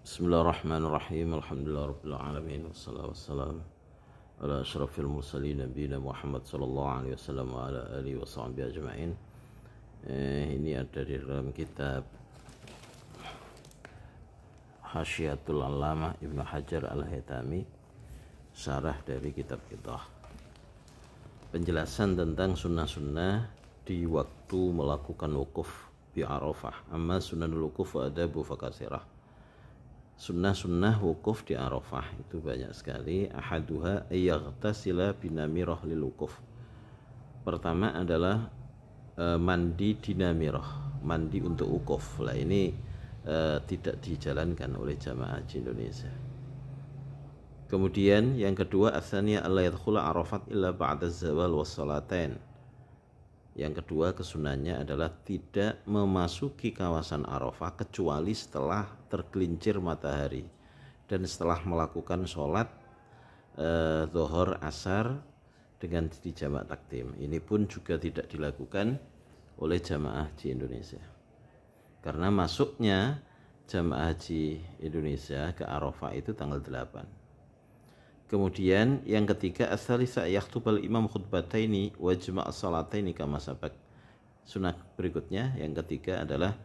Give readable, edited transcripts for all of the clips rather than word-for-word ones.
Bismillahirrahmanirrahim. Alhamdulillahirabbil alamin wassalatu wassalamu ala asyrafil mursalin nabiyina Muhammad sallallahu alaihi wasallam wa ala alihi washabbihi ajmain. Ini ada di dalam kitab Hasyiatul Allamah Ibnu Hajar Al-Haytami, syarah dari kitab kita. Penjelasan tentang sunnah-sunnah di waktu melakukan wukuf bi Arafah. Amma sunnahul wukuf wa adabu fakasirah. Sunnah-sunnah wukuf di Arafah itu banyak sekali. Ahaduha yaghtasila binamirah lil wukuf. Pertama adalah mandi di namirah, mandi untuk wukuf. Lah ini tidak dijalankan oleh jamaah haji Indonesia. Kemudian yang kedua, asaniya alla yadkhula Arafat illa ba'da zawal was salatain. Yang kedua kesunahnya adalah tidak memasuki kawasan Arafah kecuali setelah tergelincir matahari dan setelah melakukan sholat zuhur asar dengan dijamak takdim. Ini pun juga tidak dilakukan oleh jamaah haji Indonesia, karena masuknya jamaah haji Indonesia ke Arafah itu tanggal 8. Kemudian yang ketiga, as-salisa yakhtubal imam khutbataini wa jama' as-salataini kama sabaq. Sunnah berikutnya yang ketiga adalah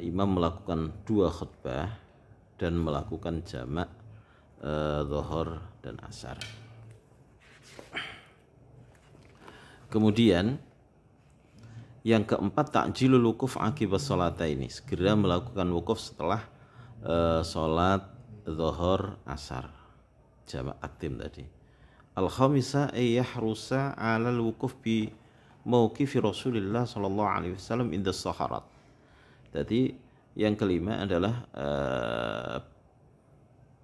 imam melakukan 2 khutbah dan melakukan jamak zuhur dan asar. Kemudian yang keempat, ta'jilul wukuf aqibas salataini, segera melakukan wukuf setelah salat zuhur asar, jamak takdim tadi. Al-khamisa yahrusa 'alal wukuf bi mauqifi Rasulillah sallallahu alaihi wasallam inda saharat. Jadi yang kelima adalah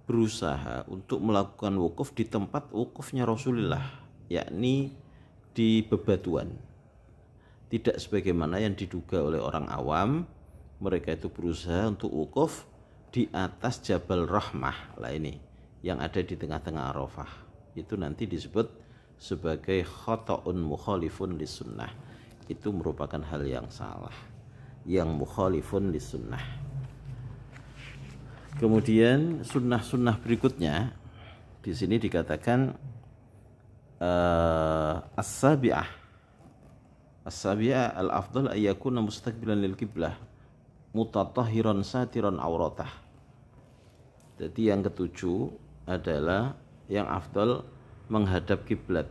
berusaha untuk melakukan wukuf di tempat wukufnya Rasulullah, yakni di bebatuan. Tidak sebagaimana yang diduga oleh orang awam, mereka itu berusaha untuk wukuf di atas Jabal Rahmah. Lah ini yang ada di tengah-tengah Arafah, itu nanti disebut sebagai khata'un mukhalifun lis-sunnah. Itu merupakan hal yang salah, yang mukhalifun lis-sunnah. Kemudian sunnah-sunnah berikutnya di sini dikatakan as-sabi'ah al-afdal ayyakuna mustaqbilan lil qiblah mutatahhiran satiran auratah. Jadi yang ketujuh adalah yang afdal menghadap kiblat.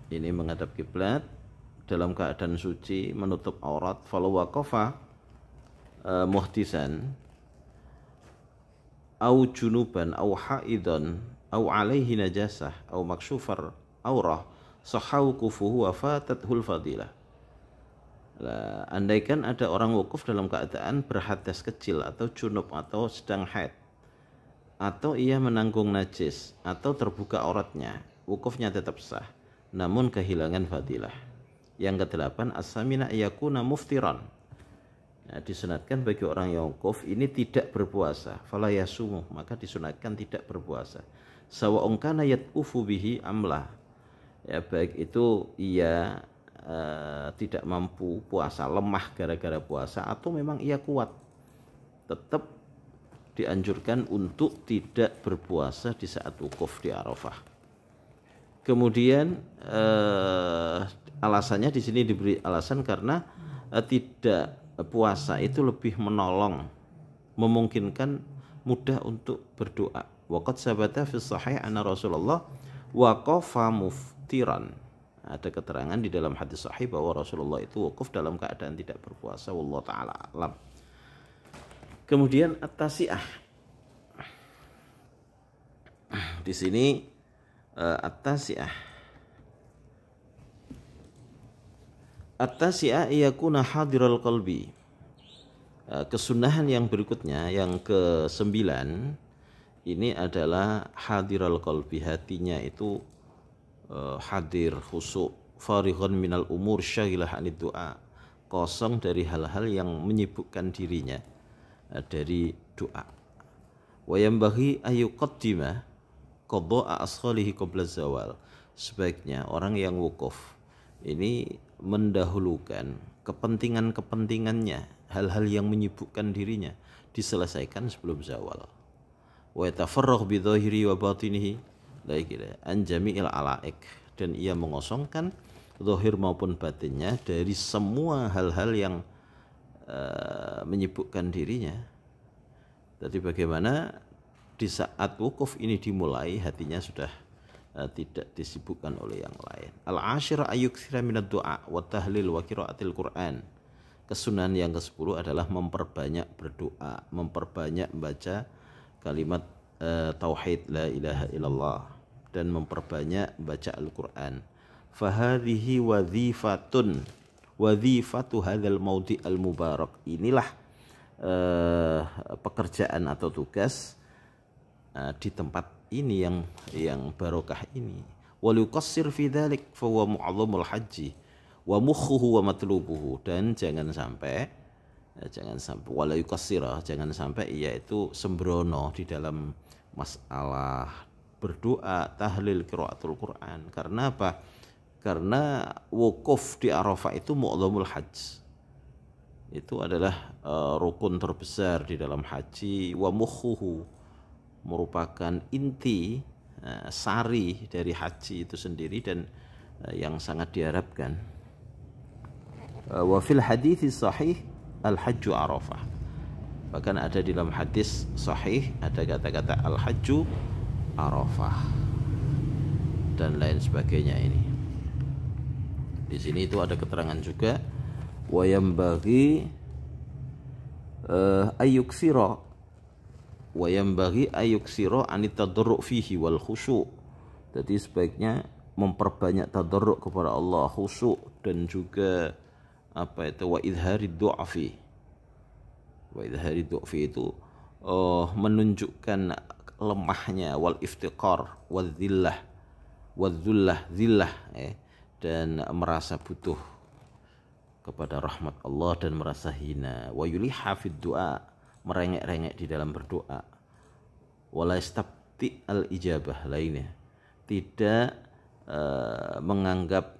Ini menghadap kiblat dalam keadaan suci, menutup aurat. Falau waqafa muhtisan au junuban au haidan au alaihi najasah au maksyufar aurah sahau kufuhu wa fatathul fadilah. Andaikan ada orang wukuf dalam keadaan berhadas kecil atau junub atau sedang haid, atau ia menanggung najis atau terbuka auratnya, wukufnya tetap sah, namun kehilangan fadilah. Yang kedelapan, as-samina yakuna muftiran. Nah, disunatkan bagi orang yang wukuf ini tidak berpuasa, fala yasumu, maka disunatkan tidak berpuasa. Sawa'un kana yatufu bihi amlah. Ya, baik itu ia tidak mampu puasa, lemah gara-gara puasa, atau memang ia kuat, tetap dianjurkan untuk tidak berpuasa di saat wukuf di Arafah. Kemudian alasannya di sini diberi alasan karena tidak puasa itu lebih menolong, memungkinkan mudah untuk berdoa. Waqad sabata fi sahih anna Rasulullah waqafa muftiran. Ada keterangan di dalam hadis sahih bahwa Rasulullah itu wukuf dalam keadaan tidak berpuasa. Wallahu taala alam. Kemudian at-tasi'ah. Di sini at-tasi'ah. At-tasi'ah yakuna hadiral qalbi. Kesunahan yang berikutnya yang ke-9 ini adalah hadiral qalbi, hatinya itu hadir, khusyuk, farighan minal umur syaghilah anid du'a, kosong dari hal-hal yang menyibukkan dirinya dari doa. Wa yambaghi ayyuqaddima qada'a asghalihi qabla zawal. Sebaiknya orang yang wukuf ini mendahulukan kepentingan-kepentingannya hal-hal yang menyibukkan dirinya diselesaikan sebelum zawal. Wa yatafarragh bi dhahiri wa batinihi an jami'il alaik, dan ia mengosongkan zahir maupun batinnya dari semua hal-hal yang menyibukkan dirinya. Jadi bagaimana di saat wukuf ini dimulai, hatinya sudah tidak disibukkan oleh yang lain. Al-ashir ayyukthira minad du'a wa tahlil wa qiraatil Qur'an. Kesunahan yang ke-10 adalah memperbanyak berdoa, memperbanyak baca kalimat tauhid la ilaha illallah, dan memperbanyak baca Al-Qur'an. Fahadhihi wadhifatu hadzal maudi al-mubarak. Inilah pekerjaan atau tugas di tempat ini yang barokah ini. Wal yuqassir fi dzalik fa huwa mu'azzamul haji wa mukhuhu wa matlubuhu. Dan jangan sampai wala yuqassira, jangan sampai ia itu sembrono di dalam masalah berdoa, tahlil, qiraatul Quran. Karena apa? Karena wukuf di Arafah itu mu'azzamul hajj. Itu adalah rukun terbesar di dalam haji. Wa mukhuhu, merupakan inti sari dari haji itu sendiri, dan yang sangat diharapkan. Wa fil hadits sahih al-hajju Arafah. Bahkan ada di dalam hadis sahih ada kata-kata al-hajju Arafah dan lain sebagainya. Ini di sini itu ada keterangan juga wa yambaghi ayyuksira anit tadarru' fihi wal khusyu'. Jadi sebaiknya memperbanyak tadarru' kepada Allah, khusyuk, dan juga wa idhari du'afi. Wa idhari du'afi itu menunjukkan lemahnya, wal iftiqar wal dhillah dan merasa butuh kepada rahmat Allah dan merasa hina. Wa yuliha fid du'a, merengek-rengek di dalam berdoa. Wala istabti al ijabah lainnya, tidak menganggap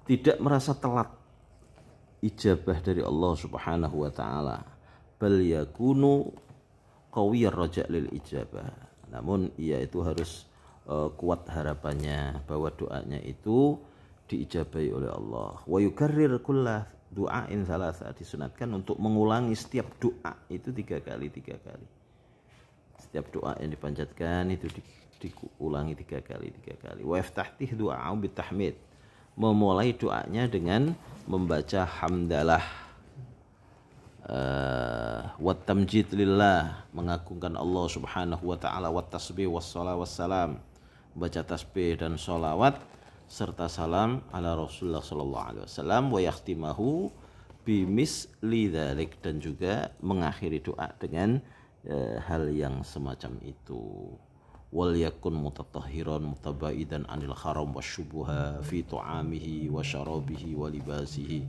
tidak merasa telat ijabah dari Allah Subhanahu wa taala. Bal yakunu qawiyar raja' lil ijabah. Namun ia itu harus kuat harapannya bahwa doanya itu diijabahi oleh Allah. Wa yukarrir kullah du'ain salasa, disunatkan untuk mengulangi setiap doa itu 3 kali. Setiap doa yang dipanjatkan itu diulangi 3 kali. Wa yaftahih du'a bitahmid, memulai doanya dengan membaca hamdalah, wa tamjid lillah, mengagungkan Allah Subhanahu wa taala, wa tasbih wassalah wassalam, baca tasbih dan sholawat serta salam ala Rasulullah sallallahu alaihi wasallam, wa yakhtimahu bimisli dzalik, dan juga mengakhiri doa dengan hal yang semacam itu. Wal yakun mutatahhiran mutabaidan anil haram wasyubuha fi tu'amihi wa syarabihi wa libasihi.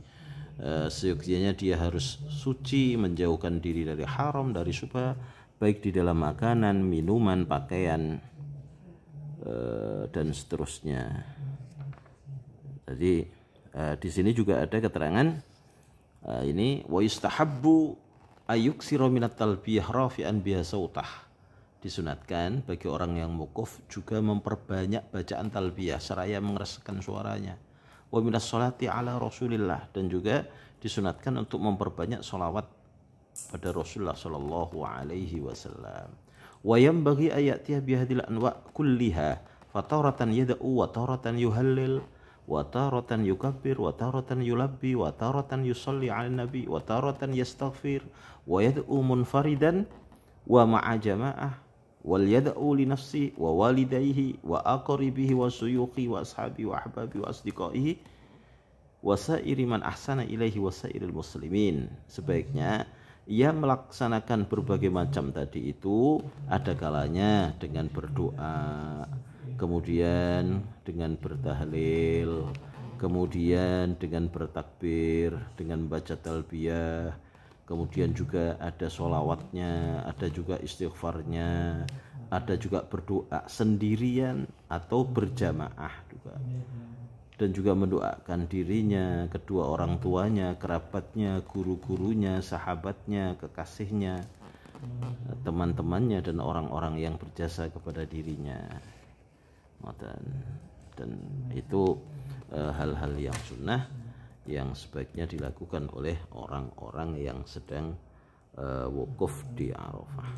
Seyogyanya dia harus suci, menjauhkan diri dari haram, dari syubha, baik di dalam makanan, minuman, pakaian, dan seterusnya. Jadi di sini juga ada keterangan ini wa yustahabbu ayyuksira minat talbiyah rafi'an biha sautah. Disunatkan bagi orang yang wukuf juga memperbanyak bacaan talbiyah seraya mengeraskan suaranya. Wa minas sholati ala Rasulillah, dan juga disunatkan untuk memperbanyak sholawat pada Rasulullah sallallahu alaihi wasallam. Wa yanbaghi ayatiha bihadil anwa kulliha, fataratan yad'u wa taratan yuhallil wa taratan yukabbir wa taratan yulabbi wa taratan yusalli 'alan nabi wa taratan yastaghfir wa yad'u munfaridan wa ma'a jama'ah wal yad'u li nafsi wa walidayhi wa aqribihi wa suyukhi wa ashabi wa ahbabi wa asdiqaihi wa sairi man ahsana ilaihi wa sairil muslimin. Sebaiknya ia melaksanakan berbagai macam tadi itu, ada kalanya dengan berdoa, kemudian dengan bertahlil, kemudian dengan bertakbir, dengan baca talbiyah, kemudian juga ada sholawatnya, ada juga istighfarnya, ada juga berdoa sendirian atau berjamaah juga, dan juga mendoakan dirinya, kedua orang tuanya, kerabatnya, guru-gurunya, sahabatnya, kekasihnya, teman-temannya, dan orang-orang yang berjasa kepada dirinya. Dan itu hal-hal yang sunnah yang sebaiknya dilakukan oleh orang-orang yang sedang wukuf di Arafah.